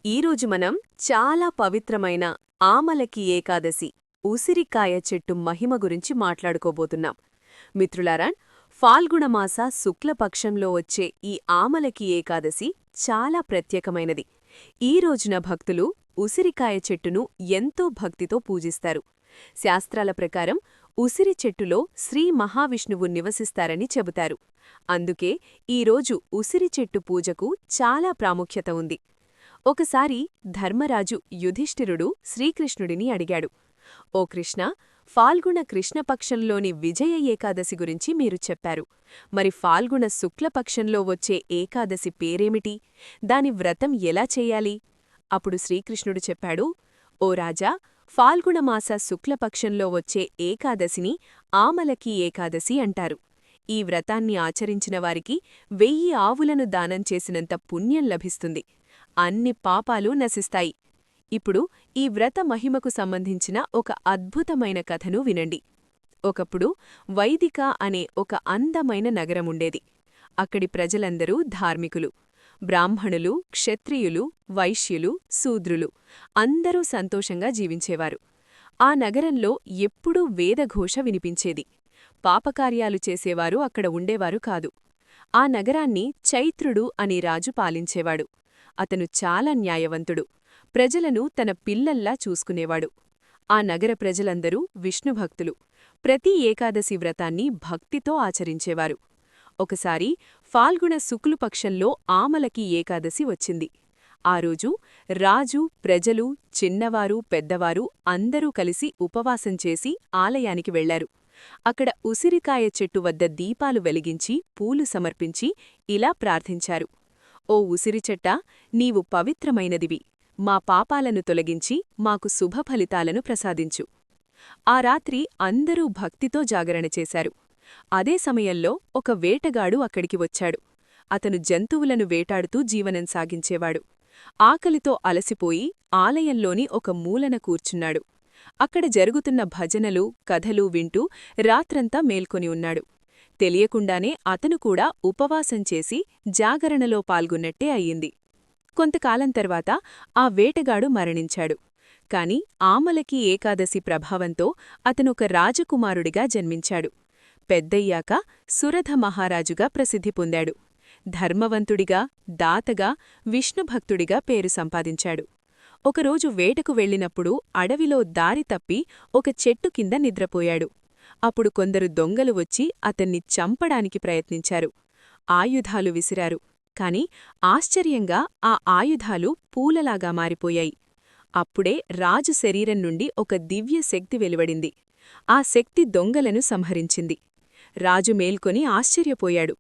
ఈరోజు మనం చాలా పవిత్రమైన ఆమలకి ఏకాదశి ఉసిరికాయ చెట్టు మహిమ గురించి మాట్లాడుకోబోతున్నాం. మిత్రులారా, ఫాల్గుణమాస శుక్లపక్షంలో వచ్చే ఈ ఆమలకి ఏకాదశి చాలా ప్రత్యేకమైనది. ఈ రోజున భక్తులు ఉసిరికాయ చెట్టును ఎంతో భక్తితో పూజిస్తారు. శాస్త్రాల ప్రకారం ఉసిరి చెట్టులో శ్రీ మహావిష్ణువు నివసిస్తారని చెబుతారు. అందుకే ఈరోజు ఉసిరి చెట్టు పూజకు చాలా ప్రాముఖ్యత ఉంది. ఒకసారి ధర్మరాజు యుధిష్ఠిరుడు శ్రీకృష్ణుడిని అడిగాడు, ఓ కృష్ణ, ఫాల్గుణ కృష్ణపక్షంలోని విజయ ఏకాదశి గురించి మీరు చెప్పారు. మరి ఫాల్గుణ శుక్లపక్షంలో వచ్చే ఏకాదశి పేరేమిటి? దాని వ్రతం ఎలా చెయ్యాలి? అప్పుడు శ్రీకృష్ణుడు చెప్పాడు, ఓ రాజా, ఫాల్గుణమాస శుక్లపక్షంలో వచ్చే ఏకాదశిని ఆమలకి ఏకాదశి అంటారు. ఈ వ్రతాన్ని ఆచరించిన వారికి 1000 ఆవులను దానం చేసినంత పుణ్యం లభిస్తుంది. అన్ని పాపాలు నశిస్తాయి. ఇప్పుడు ఈ వ్రత మహిమకు సంబంధించిన ఒక అద్భుతమైన కథను వినండి. ఒకప్పుడు వైదిక అనే ఒక అందమైన నగరముండేది. అక్కడి ప్రజలందరూ ధార్మికులు. బ్రాహ్మణులు, క్షత్రియులు, వైశ్యులు, శూద్రులు అందరూ సంతోషంగా జీవించేవారు. ఆ నగరంలో ఎప్పుడూ వేదఘోష వినిపించేది. పాపకార్యాలు చేసేవారు అక్కడ ఉండేవారు కాదు. ఆ నగరాన్ని చైత్రుడు అనే రాజు పాలించేవాడు. అతను చాలా న్యాయవంతుడు. ప్రజలను తన పిల్లల్లా చూసుకునేవాడు. ఆ నగర ప్రజలందరూ విష్ణుభక్తులు. ప్రతి ఏకాదశి వ్రతాన్ని భక్తితో ఆచరించేవారు. ఒకసారి ఫాల్గుణ శుక్లుపక్షంలో ఆమలకి ఏకాదశి వచ్చింది. ఆ రోజు రాజు, ప్రజలు, చిన్నవారు, పెద్దవారు అందరూ కలిసి ఉపవాసం చేసి ఆలయానికి వెళ్లారు. అక్కడ ఉసిరికాయ చెట్టు వద్ద దీపాలు వెలిగించి పూలు సమర్పించి ఇలా ప్రార్థించారు, ఓ ఉసిరిచెట్టా, నీవు పవిత్రమైనదివి. మా పాపాలను తొలగించి మాకు శుభఫలితాలను ప్రసాదించు. ఆ రాత్రి అందరూ భక్తితో జాగరణ చేశారు. అదే సమయంలో ఒక వేటగాడు అక్కడికి వచ్చాడు. అతను జంతువులను వేటాడుతూ జీవనం సాగించేవాడు. ఆకలితో అలసిపోయి ఆలయంలోని ఒక మూలన కూర్చున్నాడు. అక్కడ జరుగుతున్న భజనలు, కథలు వింటూ రాత్రంతా మేల్కొని ఉన్నాడు. తెలియకుండానే అతను కూడా ఉపవాసం చేసి జాగరణలో పాల్గొన్నట్టే అయ్యింది. కొంతకాలం తర్వాత ఆ వేటగాడు మరణించాడు. కాని ఆమలకి ఏకాదశి ప్రభావంతో అతనొక రాజకుమారుడిగా జన్మించాడు. పెద్దయ్యాక సురథ మహారాజుగా ప్రసిద్ధి పొందాడు. ధర్మవంతుడిగా, దాతగా, విష్ణుభక్తుడిగా పేరు సంపాదించాడు. ఒకరోజు వేటకు వెళ్లినప్పుడు అడవిలో దారి తప్పి ఒక చెట్టు కింద నిద్రపోయాడు. అప్పుడు కొందరు దొంగలు వచ్చి అతన్ని చంపడానికి ప్రయత్నించారు. ఆయుధాలు విసిరారు. కాని ఆశ్చర్యంగా ఆ ఆయుధాలు పూలలాగా మారిపోయాయి. అప్పుడే రాజు శరీరం నుండి ఒక దివ్య శక్తి వెలువడింది. ఆ శక్తి దొంగలను సంహరించింది. రాజు మేల్కొని ఆశ్చర్యపోయాడు.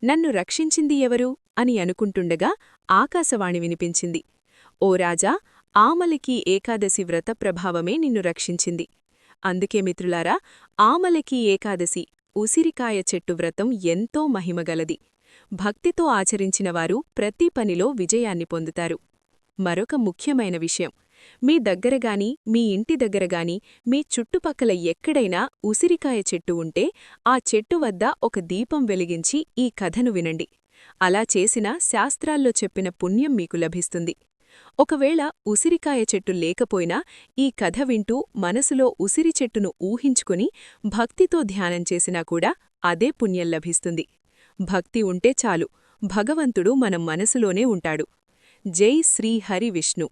నన్ను రక్షించింది ఎవరు అని అనుకుంటుండగా ఆకాశవాణి వినిపించింది, ఓ రాజా, ఆమలకి ఏకాదశి వ్రత ప్రభావమే నిన్ను రక్షించింది. అందుకే మిత్రులారా, ఆమలకి ఏకాదశి ఉసిరికాయ చెట్టు వ్రతం ఎంతో మహిమగలది. భక్తితో ఆచరించినవారు ప్రతి పనిలో విజయాన్ని పొందుతారు. మరొక ముఖ్యమైన విషయం, మీ దగ్గరగాని, మీ ఇంటి దగ్గరగాని, మీ చుట్టుపక్కల ఎక్కడైనా ఉసిరికాయ చెట్టు ఉంటే ఆ చెట్టు వద్ద ఒక దీపం వెలిగించి ఈ కథను వినండి. అలా చేసినా శాస్త్రాల్లో చెప్పిన పుణ్యం మీకు లభిస్తుంది. ఒకవేళ ఉసిరికాయ చెట్టు లేకపోయినా ఈ కథ వింటూ మనసులో ఉసిరి చెట్టును ఊహించుకుని భక్తితో ధ్యానం చేసినా కూడా అదే పుణ్యం లభిస్తుంది. భక్తి ఉంటే చాలు, భగవంతుడు మన మనసులోనే ఉంటాడు. జై శ్రీ హరి విష్ణు.